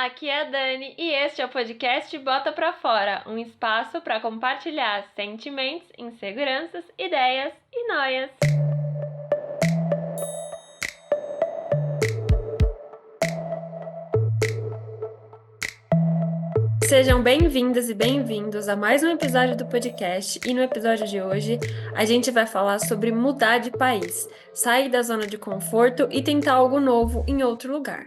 aqui é a Dani e este é o podcast Bota Pra Fora, um espaço para compartilhar sentimentos, inseguranças, ideias e noias. Sejam bem-vindas e bem-vindos a mais um episódio do podcast e no episódio de hoje a gente vai falar sobre mudar de país, sair da zona de conforto e tentar algo novo em outro lugar.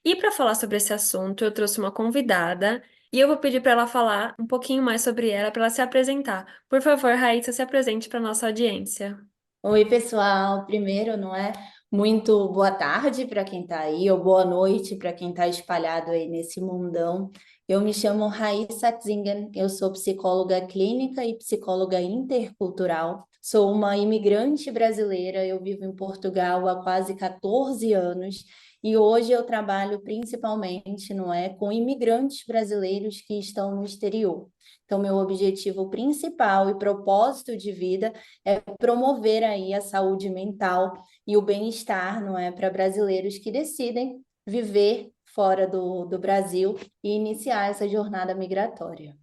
E para falar sobre esse assunto, eu trouxe uma convidada e eu vou pedir para ela falar um pouquinho mais sobre ela, para ela se apresentar. Por favor, Raíssa, se apresente para nossa audiência. Oi, pessoal. Primeiro, não é muito boa tarde para quem está aí, ou boa noite para quem está espalhado aí nesse mundão. Eu me chamo Raíssa Zingen, eu sou psicóloga clínica e psicóloga intercultural. Sou uma imigrante brasileira, eu vivo em Portugal há quase 14 anos e hoje eu trabalho principalmente, não é, com imigrantes brasileiros que estão no exterior. Então, meu objetivo principal e propósito de vida é promover aí a saúde mental e o bem-estar, não é, para brasileiros que decidem viver fora do Brasil e iniciar essa jornada migratória.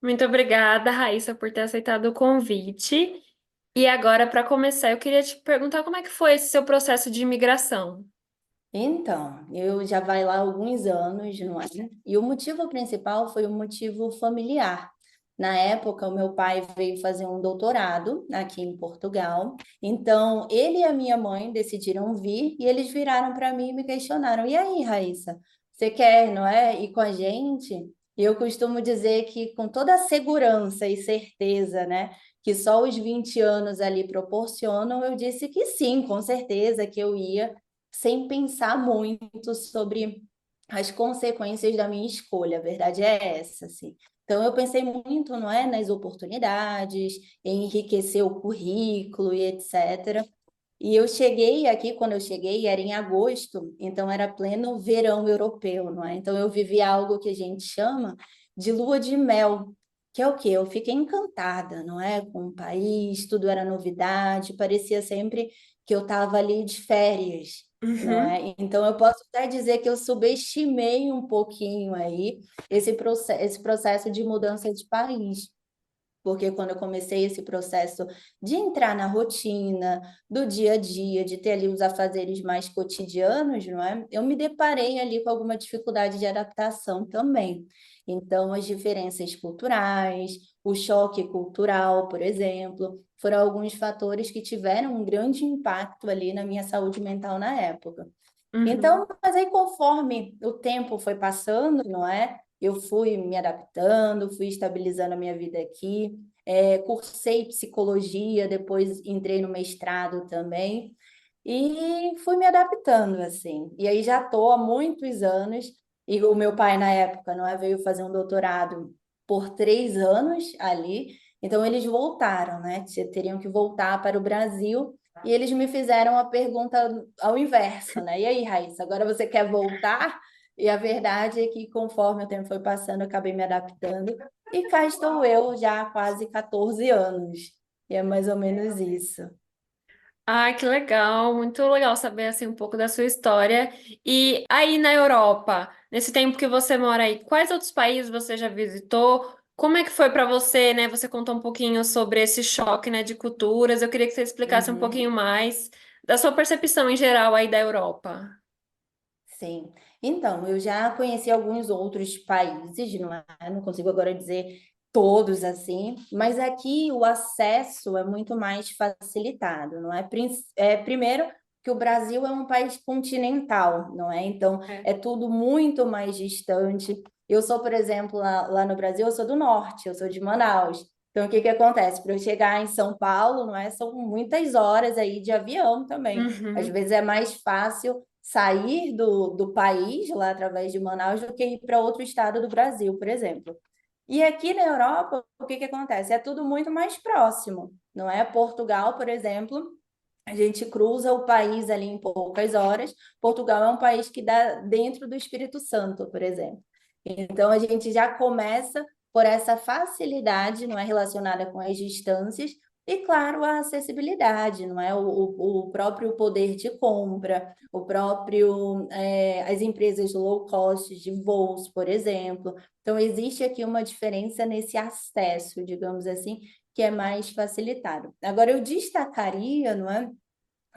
Muito obrigada, Raíssa, por ter aceitado o convite. E agora, para começar, eu queria te perguntar como é que foi esse seu processo de imigração. Então, eu já vai lá há alguns anos, não é? E o motivo principal foi o motivo familiar. Na época, o meu pai veio fazer um doutorado aqui em Portugal. Então, ele e a minha mãe decidiram vir e eles viraram para mim e me questionaram: E aí, Raíssa, você quer, não é, ir com a gente? E eu costumo dizer que com toda a segurança e certeza, né, que só os 20 anos ali proporcionam, eu disse que sim, com certeza que eu ia sem pensar muito sobre as consequências da minha escolha. A verdade é essa, assim. Então, eu pensei muito, não é, nas oportunidades, em enriquecer o currículo e etc. E eu cheguei aqui, quando eu cheguei, era em agosto, então era pleno verão europeu, não é? Então, eu vivi algo que a gente chama de lua de mel, que é o quê? Eu fiquei encantada, não é? Com o país, tudo era novidade, parecia sempre que eu estava ali de férias, não Uhum. é? Então, eu posso até dizer que eu subestimei um pouquinho aí esse processo de mudança de país. Porque quando eu comecei esse processo de entrar na rotina do dia a dia, de ter ali os afazeres mais cotidianos, não é? Eu me deparei ali com alguma dificuldade de adaptação também. Então, as diferenças culturais, o choque cultural, por exemplo, foram alguns fatores que tiveram um grande impacto ali na minha saúde mental na época. Uhum. Então, mas aí conforme o tempo foi passando, não é? Eu fui me adaptando, fui estabilizando a minha vida aqui, cursei psicologia, depois entrei no mestrado também, e fui me adaptando, assim. E aí já estou há muitos anos, e o meu pai, na época, não é, veio fazer um doutorado por 3 anos ali, então eles voltaram, né? Teriam que voltar para o Brasil, e eles me fizeram a pergunta ao inverso, né? E aí, Raíssa, agora você quer voltar? E a verdade é que, conforme o tempo foi passando, eu acabei me adaptando, e cá estou eu já há quase 14 anos. E é mais ou menos isso. Ai, que legal, muito legal saber assim um pouco da sua história. E aí na Europa, nesse tempo que você mora aí, quais outros países você já visitou? Como é que foi para você, né? Você contou um pouquinho sobre esse choque, né, de culturas. Eu queria que você explicasse um pouquinho Uhum. mais da sua percepção em geral aí da Europa. Sim. Então, eu já conheci alguns outros países, não é? Não consigo agora dizer todos assim, mas aqui o acesso é muito mais facilitado, não é? Primeiro que o Brasil é um país continental, não é? Então, É. é tudo muito mais distante. Eu sou, por exemplo, lá no Brasil, eu sou do norte, eu sou de Manaus. Então, o que que acontece? Para eu chegar em São Paulo, não é? São muitas horas aí de avião também. Às Uhum. vezes é mais fácil sair do país, lá através de Manaus, do que ir para outro estado do Brasil, por exemplo. E aqui na Europa, o que que acontece? É tudo muito mais próximo, não é? Portugal, por exemplo, a gente cruza o país ali em poucas horas. Portugal é um país que dá dentro do Espírito Santo, por exemplo. Então, a gente já começa por essa facilidade, não é relacionada com as distâncias, E, claro, a acessibilidade, não é? O próprio poder de compra, o próprio, as empresas low cost de voos, por exemplo. Então, existe aqui uma diferença nesse acesso, digamos assim, que é mais facilitado. Agora, eu destacaria, não é?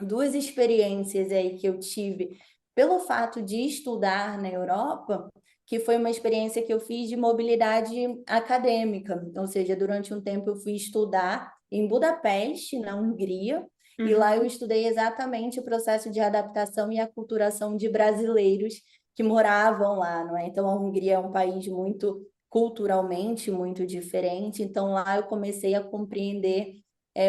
Duas experiências aí que eu tive pelo fato de estudar na Europa, que foi uma experiência que eu fiz de mobilidade acadêmica. Ou seja, durante um tempo eu fui estudar em Budapeste, na Hungria, e lá eu Uhum, estudei exatamente o processo de adaptação e aculturação de brasileiros que moravam lá, não é? Então a Hungria é um país muito culturalmente muito diferente, então lá eu comecei a compreender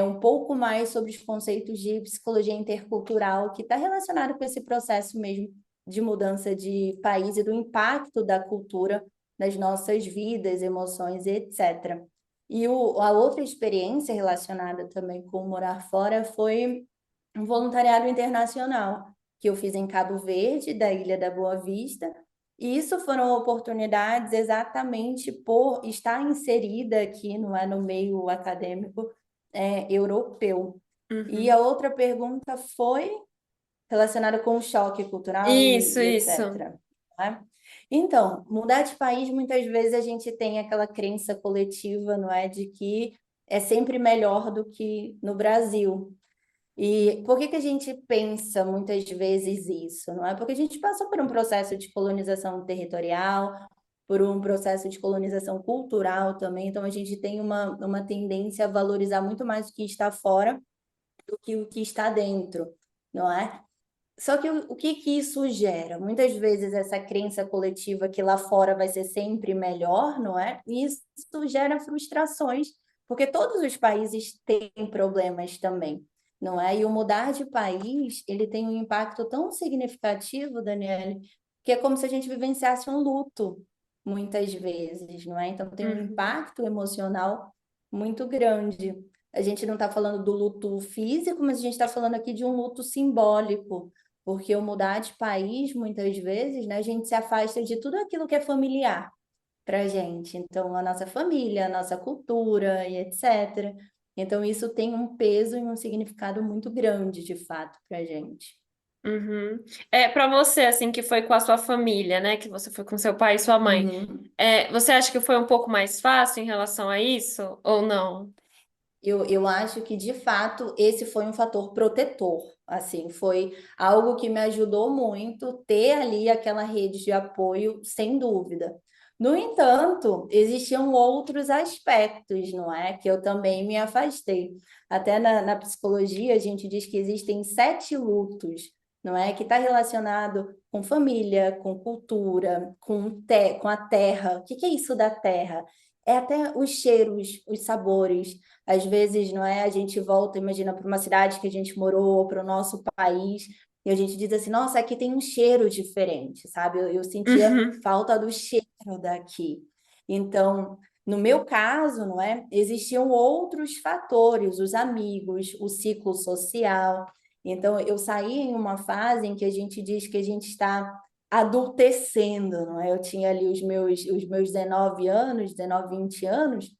um pouco mais sobre os conceitos de psicologia intercultural, que está relacionado com esse processo mesmo de mudança de país e do impacto da cultura nas nossas vidas, emoções, etc. E a outra experiência relacionada também com morar fora foi um voluntariado internacional que eu fiz em Cabo Verde, da Ilha da Boa Vista, e isso foram oportunidades exatamente por estar inserida aqui, não é, no meio acadêmico europeu. E a uhum. outra pergunta foi relacionada com o choque cultural Isso, e isso. etc. Né? Então, mudar de país, muitas vezes a gente tem aquela crença coletiva, não é, de que é sempre melhor do que no Brasil. E por que que a gente pensa muitas vezes isso, não é? Porque a gente passou por um processo de colonização territorial, por um processo de colonização cultural também, então a gente tem uma tendência a valorizar muito mais o que está fora do que o que está dentro, não é? Só que o que que isso gera? Muitas vezes essa crença coletiva que lá fora vai ser sempre melhor, não é? E isso gera frustrações, porque todos os países têm problemas também, não é? E o mudar de país, ele tem um impacto tão significativo, Daniele, que é como se a gente vivenciasse um luto, muitas vezes, não é? Então tem um Uhum, impacto emocional muito grande. A gente não está falando do luto físico, mas a gente está falando aqui de um luto simbólico, porque o mudar de país, muitas vezes, né, a gente se afasta de tudo aquilo que é familiar para a gente. Então, a nossa família, a nossa cultura e etc. Então, isso tem um peso e um significado muito grande, de fato, para a gente. uhum. É, para você, assim, que foi com a sua família, né? Que você foi com seu pai e sua mãe. Uhum. Você acha que foi um pouco mais fácil em relação a isso? Ou não? Eu acho que, de fato, esse foi um fator protetor. Assim, foi algo que me ajudou muito ter ali aquela rede de apoio, sem dúvida. No entanto, existiam outros aspectos, não é? Que eu também me afastei. Até na psicologia, a gente diz que existem 7 lutos, não é? Que está relacionado com família, com cultura, com a terra. O que que é isso da terra? É até os cheiros, os sabores. Às vezes, não é? A gente volta, imagina, para uma cidade que a gente morou, ou para o nosso país, e a gente diz assim: nossa, aqui tem um cheiro diferente, sabe? Eu sentia Uhum, falta do cheiro daqui. Então, no meu caso, não é? Existiam outros fatores, os amigos, o ciclo social. Então, eu saí em uma fase em que a gente diz que a gente está adultecendo, não é? Eu tinha ali os meus 19 anos, 19, 20 anos,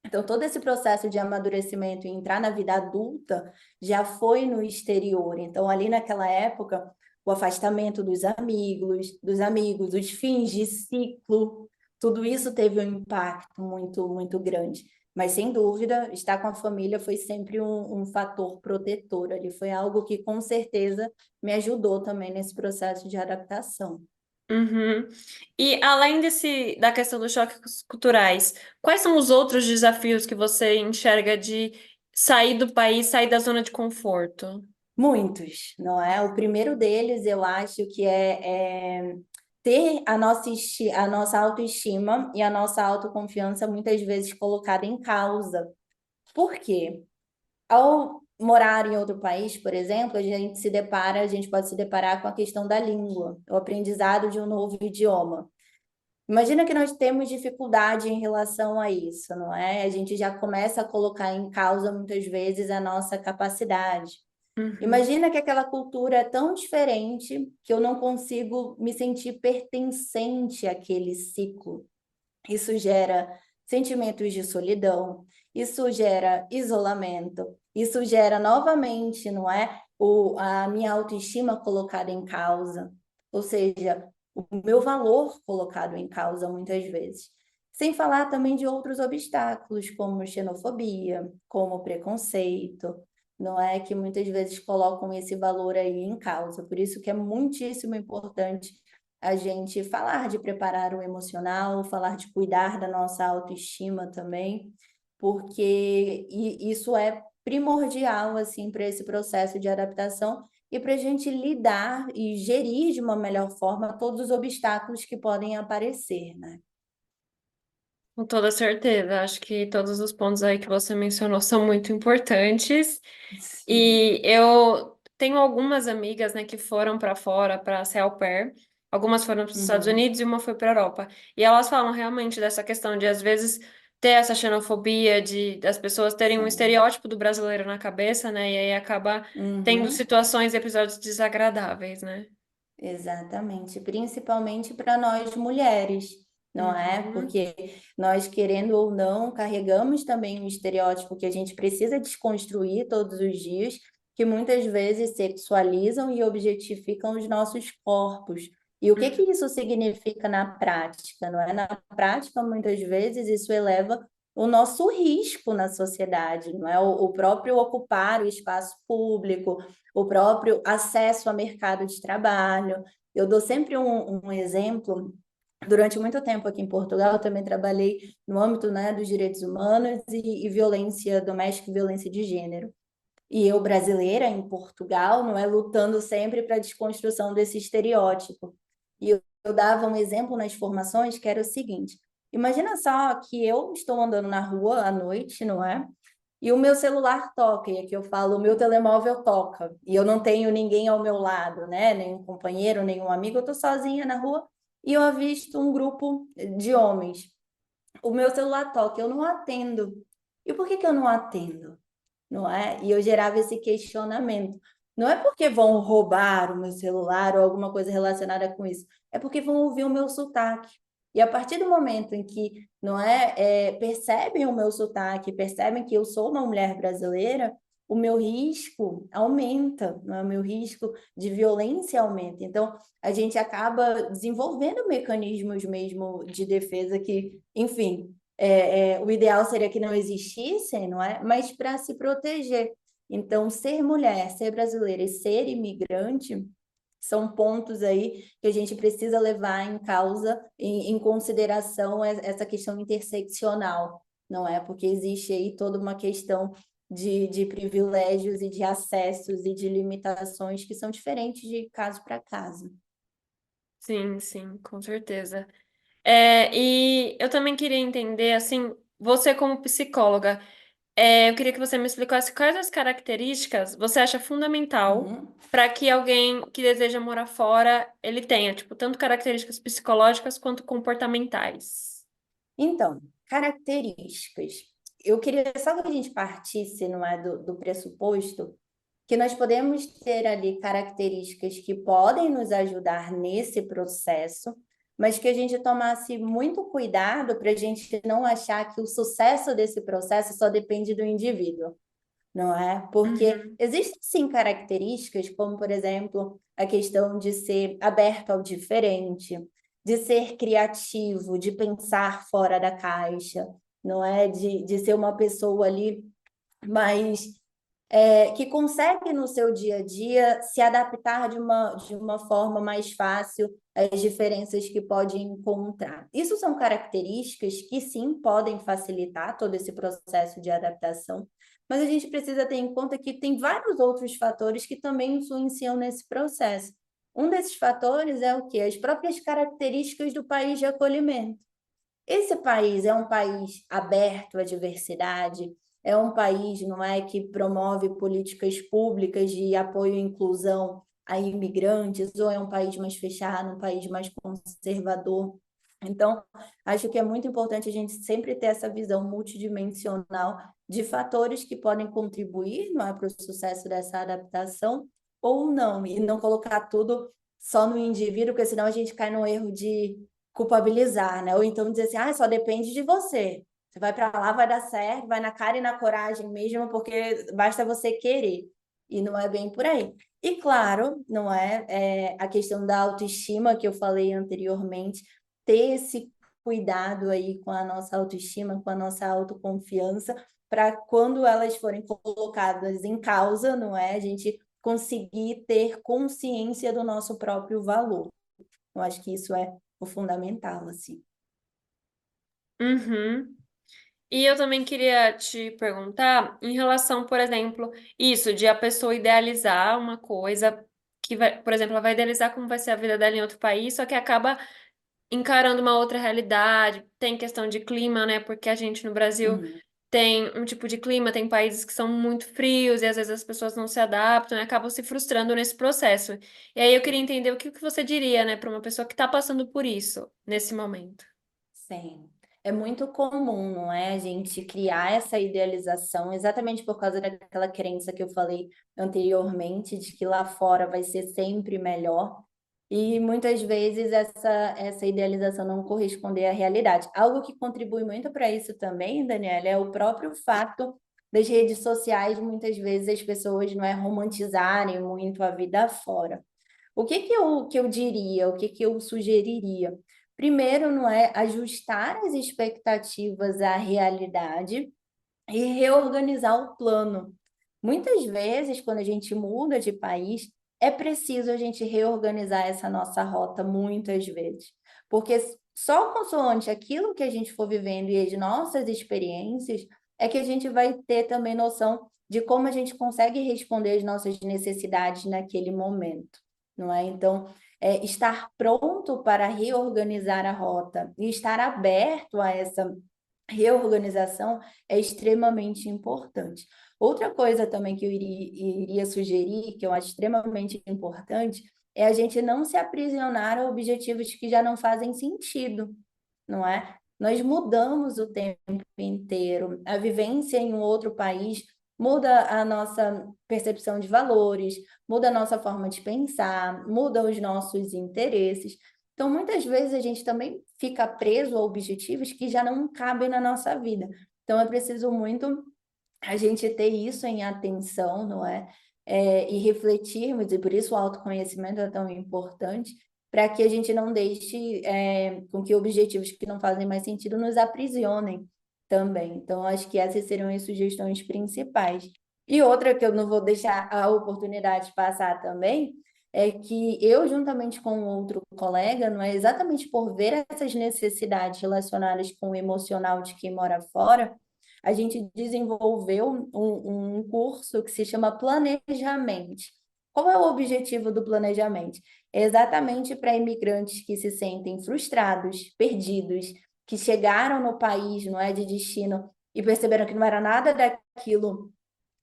então, todo esse processo de amadurecimento e entrar na vida adulta já foi no exterior. Então, ali naquela época, o afastamento dos amigos, os fins de ciclo, tudo isso teve um impacto muito, muito grande. Mas, sem dúvida, estar com a família foi sempre um fator protetor ali. Foi algo que, com certeza, me ajudou também nesse processo de adaptação. uhum. E além da questão dos choques culturais, quais são os outros desafios que você enxerga de sair do país, sair da zona de conforto? Muitos, não é? O primeiro deles, eu acho que é ter a nossa autoestima e a nossa autoconfiança muitas vezes colocada em causa. Por quê? Ao morar em outro país, por exemplo, a gente pode se deparar com a questão da língua, o aprendizado de um novo idioma. Imagina que nós temos dificuldade em relação a isso, não é? A gente já começa a colocar em causa muitas vezes a nossa capacidade. Uhum, Imagina que aquela cultura é tão diferente que eu não consigo me sentir pertencente àquele ciclo. Isso gera sentimentos de solidão, isso gera isolamento, isso gera novamente, não é? A minha autoestima colocada em causa, ou seja, o meu valor colocado em causa muitas vezes. Sem falar também de outros obstáculos, como xenofobia, como preconceito, não é? Que muitas vezes colocam esse valor aí em causa. Por isso que é muitíssimo importante a gente falar de preparar o emocional, falar de cuidar da nossa autoestima também, porque isso é primordial assim para esse processo de adaptação e para a gente lidar e gerir de uma melhor forma todos os obstáculos que podem aparecer, né? Com toda certeza. Acho que todos os pontos aí que você mencionou são muito importantes. Sim. E eu tenho algumas amigas, né, que foram para fora para ser au pair. Algumas foram para os Estados Uhum. Unidos e uma foi para a Europa. E elas falam realmente dessa questão de, às vezes, ter essa xenofobia, de das pessoas terem um Sim. estereótipo do brasileiro na cabeça, né? E aí acaba tendo Uhum. situações e episódios desagradáveis, né? Exatamente, principalmente para nós mulheres, não é? Uhum. Porque nós, querendo ou não, carregamos também um estereótipo que a gente precisa desconstruir todos os dias, que muitas vezes sexualizam e objetificam os nossos corpos. E o que que isso significa na prática, não é? Na prática, muitas vezes, isso eleva o nosso risco na sociedade, não é? O próprio ocupar o espaço público, o próprio acesso ao mercado de trabalho. Eu dou sempre um exemplo. Durante muito tempo aqui em Portugal, eu também trabalhei no âmbito, né, dos direitos humanos e violência doméstica e violência de gênero. E eu, brasileira, em Portugal, não é, lutando sempre para a desconstrução desse estereótipo. E eu dava um exemplo nas formações que era o seguinte: imagina só que eu estou andando na rua à noite, não é? E o meu celular toca, e aqui eu falo, o meu telemóvel toca, e eu não tenho ninguém ao meu lado, né? Nenhum companheiro, nenhum amigo, eu tô sozinha na rua e eu avisto um grupo de homens. O meu celular toca, eu não atendo. E por que que eu não atendo? Não é? E eu gerava esse questionamento. Não é porque vão roubar o meu celular ou alguma coisa relacionada com isso, é porque vão ouvir o meu sotaque. E a partir do momento em que não percebem o meu sotaque, percebem que eu sou uma mulher brasileira, o meu risco aumenta, não é? O meu risco de violência aumenta. Então, a gente acaba desenvolvendo mecanismos mesmo de defesa que, enfim, o ideal seria que não existissem, não é? Mas para se proteger. Então, ser mulher, ser brasileira e ser imigrante são pontos aí que a gente precisa levar em causa, em consideração essa questão interseccional, não é? Porque existe aí toda uma questão de privilégios e de acessos e de limitações que são diferentes de caso para caso. Sim, sim, com certeza. É, e eu também queria entender, assim, você como psicóloga, eu queria que você me explicasse quais as características você acha fundamental Uhum. para que alguém que deseja morar fora, ele tenha, tipo, tanto características psicológicas quanto comportamentais. Então, características. Eu queria só que a gente partisse, não é, do pressuposto que nós podemos ter ali características que podem nos ajudar nesse processo, mas que a gente tomasse muito cuidado para a gente não achar que o sucesso desse processo só depende do indivíduo, não é? Porque Uhum. existem sim características, como por exemplo, a questão de ser aberto ao diferente, de ser criativo, de pensar fora da caixa, não é? De ser uma pessoa ali mais que consegue no seu dia a dia se adaptar de uma forma mais fácil às diferenças que pode encontrar. Isso são características que sim podem facilitar todo esse processo de adaptação, mas a gente precisa ter em conta que tem vários outros fatores que também influenciam nesse processo. Um desses fatores é o que? As próprias características do país de acolhimento. Esse país é um país aberto à diversidade, é um país, não é, que promove políticas públicas de apoio e inclusão a imigrantes, ou é um país mais fechado, um país mais conservador. Então, acho que é muito importante a gente sempre ter essa visão multidimensional de fatores que podem contribuir, não é, para o sucesso dessa adaptação ou não, e não colocar tudo só no indivíduo, porque senão a gente cai no erro de culpabilizar, né? Ou então dizer assim, ah, só depende de você. Você vai para lá, vai dar certo, vai na cara e na coragem mesmo, porque basta você querer. E não é bem por aí. E claro, não a questão da autoestima que eu falei anteriormente, ter esse cuidado aí com a nossa autoestima, com a nossa autoconfiança, para quando elas forem colocadas em causa, não é? A gente conseguir ter consciência do nosso próprio valor. Eu acho que isso é o fundamental, assim. Uhum. E eu também queria te perguntar em relação, por exemplo, isso de a pessoa idealizar uma coisa que vai, por exemplo, ela vai idealizar como vai ser a vida dela em outro país, só que acaba encarando uma outra realidade. Tem questão de clima, né? Porque a gente no Brasil Uhum. tem um tipo de clima, tem países que são muito frios e às vezes as pessoas não se adaptam e acabam se frustrando nesse processo. E aí eu queria entender o que que você diria, né, para uma pessoa que está passando por isso nesse momento. Sim. É muito comum, não é? A gente criar essa idealização exatamente por causa daquela crença que eu falei anteriormente, de que lá fora vai ser sempre melhor. E muitas vezes essa idealização não corresponder à realidade. Algo que contribui muito para isso também, Daniela, é o próprio fato das redes sociais, muitas vezes as pessoas não é romantizarem muito a vida fora. O que eu diria, o que eu sugeriria? Primeiro, não é ajustar as expectativas à realidade e reorganizar o plano. Muitas vezes, quando a gente muda de país, é preciso a gente reorganizar essa nossa rota, muitas vezes. Porque só consoante aquilo que a gente for vivendo e as nossas experiências, é que a gente vai ter também noção de como a gente consegue responder às nossas necessidades naquele momento, não é? Então, estar pronto para reorganizar a rota e estar aberto a essa reorganização é extremamente importante. Outra coisa também que eu iria sugerir, que eu acho extremamente importante, é a gente não se aprisionar a objetivos que já não fazem sentido, não é? Nós mudamos o tempo inteiro, a vivência em um outro país muda a nossa percepção de valores, muda a nossa forma de pensar, muda os nossos interesses. Então, muitas vezes a gente também fica preso a objetivos que já não cabem na nossa vida. Então, é preciso muito a gente ter isso em atenção, não é? E refletirmos, e por isso o autoconhecimento é tão importante, para que a gente não deixe com que objetivos que não fazem mais sentido nos aprisionem também. Então, acho que essas seriam as sugestões principais. E outra que eu não vou deixar a oportunidade passar também, é que eu, juntamente com outro colega, não é exatamente por ver essas necessidades relacionadas com o emocional de quem mora fora, a gente desenvolveu um curso que se chama Planejamente. Qual é o objetivo do planejamento? É exatamente para imigrantes que se sentem frustrados, perdidos, que chegaram no país, não é, de destino e perceberam que não era nada daquilo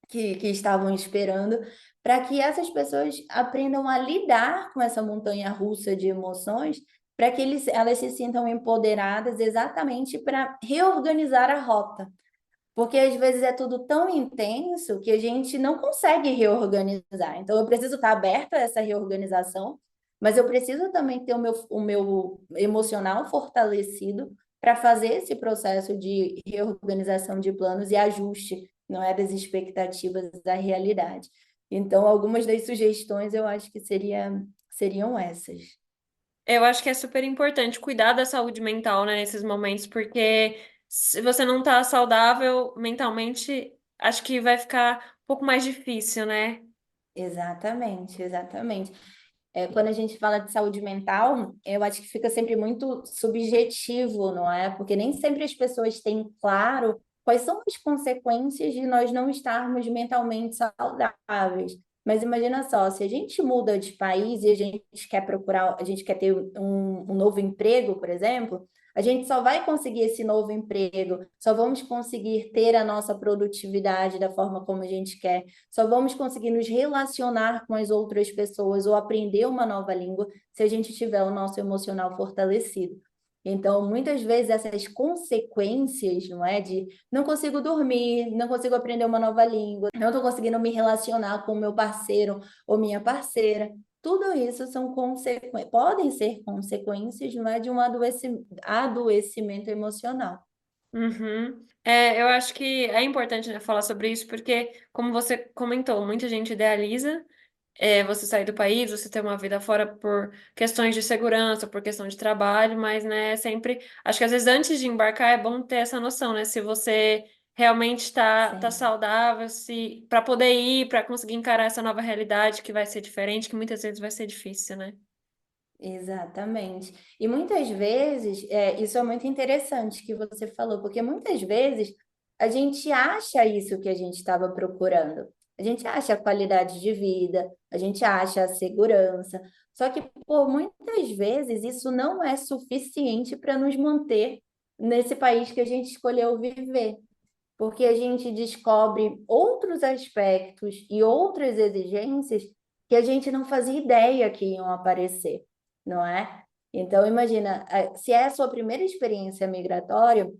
que estavam esperando, para que essas pessoas aprendam a lidar com essa montanha russa de emoções, para que elas se sintam empoderadas exatamente para reorganizar a rota. Porque às vezes é tudo tão intenso que a gente não consegue reorganizar. Então, eu preciso estar aberta a essa reorganização, mas eu preciso também ter o meu emocional fortalecido para fazer esse processo de reorganização de planos e ajuste, não é, das expectativas à realidade. Então, algumas das sugestões eu acho que seriam essas. Eu acho que é super importante cuidar da saúde mental, né, nesses momentos, porque se você não tá saudável mentalmente, acho que vai ficar um pouco mais difícil, né? Exatamente, exatamente. Quando a gente fala de saúde mental, eu acho que fica sempre muito subjetivo, não é? Porque nem sempre as pessoas têm claro quais são as consequências de nós não estarmos mentalmente saudáveis. Mas imagina só, se a gente muda de país e a gente quer ter um novo emprego, por exemplo, a gente só vai conseguir esse novo emprego, só vamos conseguir ter a nossa produtividade da forma como a gente quer, só vamos conseguir nos relacionar com as outras pessoas ou aprender uma nova língua se a gente tiver o nosso emocional fortalecido. Então, muitas vezes essas consequências, não é, de não consigo dormir, não consigo aprender uma nova língua, não estou conseguindo me relacionar com o meu parceiro ou minha parceira, tudo isso são podem ser consequências, não é, de um adoecimento emocional. Uhum. É, eu acho que é importante, né, falar sobre isso, porque, como você comentou, muita gente idealiza você sair do país, você ter uma vida fora por questões de segurança, por questão de trabalho, mas, né, sempre, acho que às vezes antes de embarcar é bom ter essa noção, né, se você realmente tá Sim. saudável, se para poder ir, para conseguir encarar essa nova realidade que vai ser diferente, que muitas vezes vai ser difícil, né? Exatamente. E muitas vezes, isso é muito interessante que você falou, porque muitas vezes a gente acha isso que a gente estava procurando. A gente acha a qualidade de vida, a gente acha a segurança. Só que, por muitas vezes, isso não é suficiente para nos manter nesse país que a gente escolheu viver, porque a gente descobre outros aspectos e outras exigências que a gente não fazia ideia que iam aparecer, não é? Então, imagina, se é a sua primeira experiência migratória,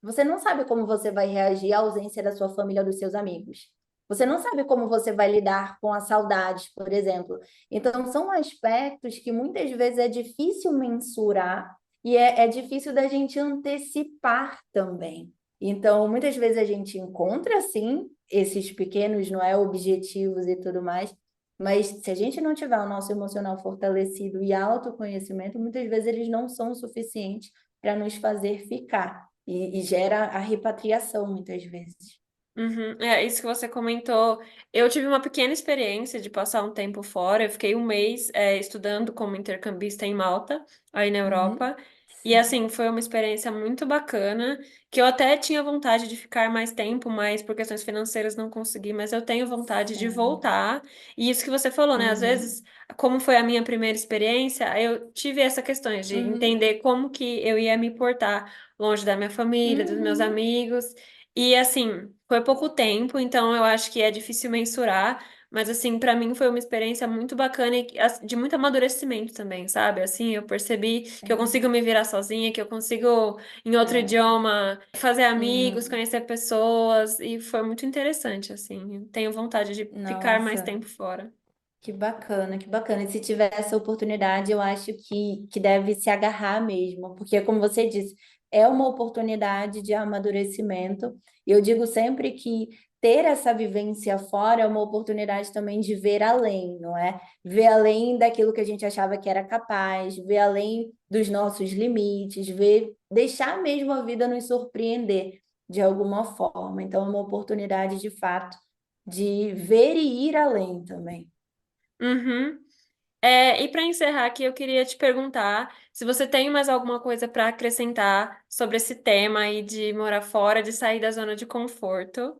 você não sabe como você vai reagir à ausência da sua família ou dos seus amigos. Você não sabe como você vai lidar com a saudade, por exemplo. Então, são aspectos que muitas vezes é difícil mensurar e é difícil da gente antecipar também. Então, muitas vezes a gente encontra, sim, esses pequenos, não é, objetivos e tudo mais, mas se a gente não tiver o nosso emocional fortalecido e autoconhecimento, muitas vezes eles não são suficientes para nos fazer ficar. E gera a repatriação muitas vezes. Uhum. É, isso que você comentou. Eu tive uma pequena experiência de passar um tempo fora. Eu fiquei um mês, estudando como intercambista em Malta, aí na Uhum. Europa. E Sim. assim, foi uma experiência muito bacana, que eu até tinha vontade de ficar mais tempo, mas por questões financeiras não consegui, mas eu tenho vontade de Sim. voltar. E isso que você falou, né? Às Uhum. vezes, como foi a minha primeira experiência, eu tive essa questão de Uhum. entender como que eu ia me portar longe da minha família, dos meus Uhum. amigos. E assim, foi pouco tempo, então eu acho que é difícil mensurar, mas assim, pra mim foi uma experiência muito bacana e de muito amadurecimento também, sabe? Assim, eu percebi que eu consigo Sim. me virar sozinha, que eu consigo, em outro É. idioma, fazer amigos, Uhum. conhecer pessoas, e foi muito interessante, assim. Tenho vontade de ficar mais Nossa. tempo fora. Que bacana, que bacana. E se tiver essa oportunidade, eu acho que deve se agarrar mesmo, porque, como você disse, é uma oportunidade de amadurecimento. E eu digo sempre que ter essa vivência fora é uma oportunidade também de ver além, não é? Ver além daquilo que a gente achava que era capaz, ver além dos nossos limites, ver, deixar mesmo a vida nos surpreender de alguma forma. Então, é uma oportunidade de fato de ver e ir além também. Uhum. E para encerrar aqui, eu queria te perguntar se você tem mais alguma coisa para acrescentar sobre esse tema aí de morar fora, de sair da zona de conforto.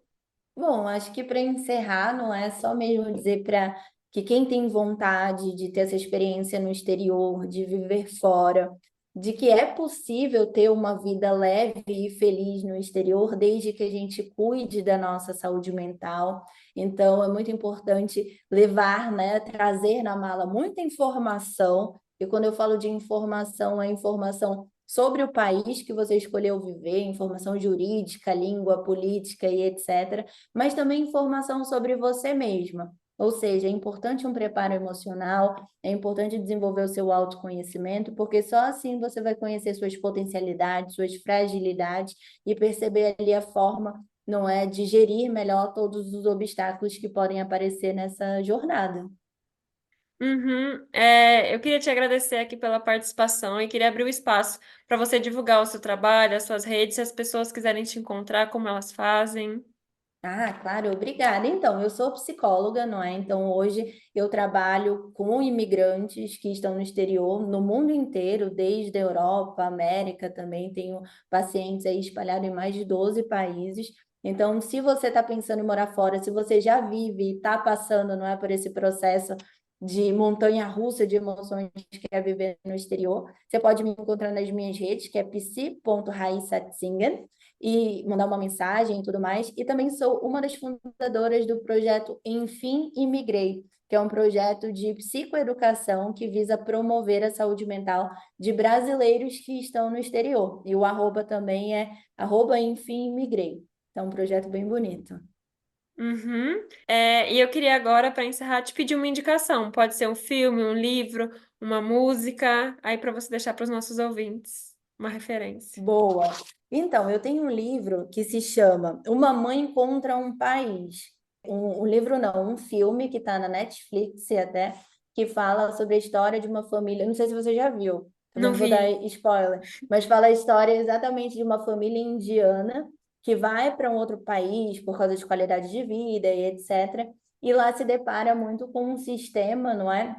Bom, acho que para encerrar, não é só mesmo dizer para que quem tem vontade de ter essa experiência no exterior, de viver fora, de que é possível ter uma vida leve e feliz no exterior, desde que a gente cuide da nossa saúde mental. Então, é muito importante levar, né, trazer na mala muita informação. E quando eu falo de informação, é informação sobre o país que você escolheu viver, informação jurídica, língua, política e etc, mas também informação sobre você mesma. Ou seja, é importante um preparo emocional, é importante desenvolver o seu autoconhecimento, porque só assim você vai conhecer suas potencialidades, suas fragilidades e perceber ali a forma, não é, de gerir melhor todos os obstáculos que podem aparecer nessa jornada. Uhum. Eu queria te agradecer aqui pela participação e queria abrir o espaço para você divulgar o seu trabalho, as suas redes, se as pessoas quiserem te encontrar, como elas fazem. Ah, claro, obrigada. Então, eu sou psicóloga, não é? Então, hoje eu trabalho com imigrantes que estão no exterior, no mundo inteiro, desde a Europa, América também. Tenho pacientes aí espalhados em mais de 12 países. Então, se você está pensando em morar fora, se você já vive e está passando, não é, por esse processo de montanha-russa de emoções que é viver no exterior, você pode me encontrar nas minhas redes, que é psi.raissatzingen e mandar uma mensagem e tudo mais. E também sou uma das fundadoras do projeto Enfim Imigrei, que é um projeto de psicoeducação que visa promover a saúde mental de brasileiros que estão no exterior. E o arroba também é arroba Enfim Imigrei. Então, é um projeto bem bonito. Uhum. E eu queria agora, para encerrar, te pedir uma indicação. Pode ser um filme, um livro, uma música, aí para você deixar para os nossos ouvintes uma referência. Boa. Então, eu tenho um livro que se chama Uma Mãe contra um País. Um livro não, um filme que está na Netflix até, que fala sobre a história de uma família. Não sei se você já viu, também Não não vou dar vi. spoiler, mas fala a história exatamente de uma família indiana que vai para um outro país por causa de qualidade de vida e etc. E lá se depara muito com um sistema, não é?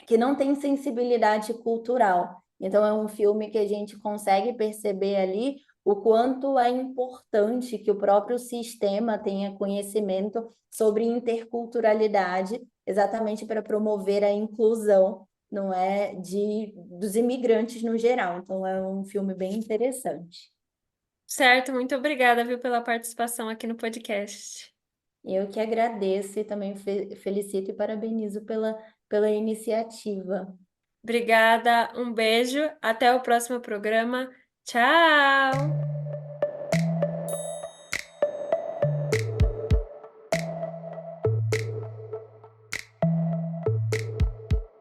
Que não tem sensibilidade cultural. Então, é um filme que a gente consegue perceber ali o quanto é importante que o próprio sistema tenha conhecimento sobre interculturalidade, exatamente para promover a inclusão, não é, dos imigrantes no geral. Então, é um filme bem interessante. Certo, muito obrigada, viu, pela participação aqui no podcast. Eu que agradeço e também felicito e parabenizo pela iniciativa. Obrigada, um beijo, até o próximo programa. Tchau!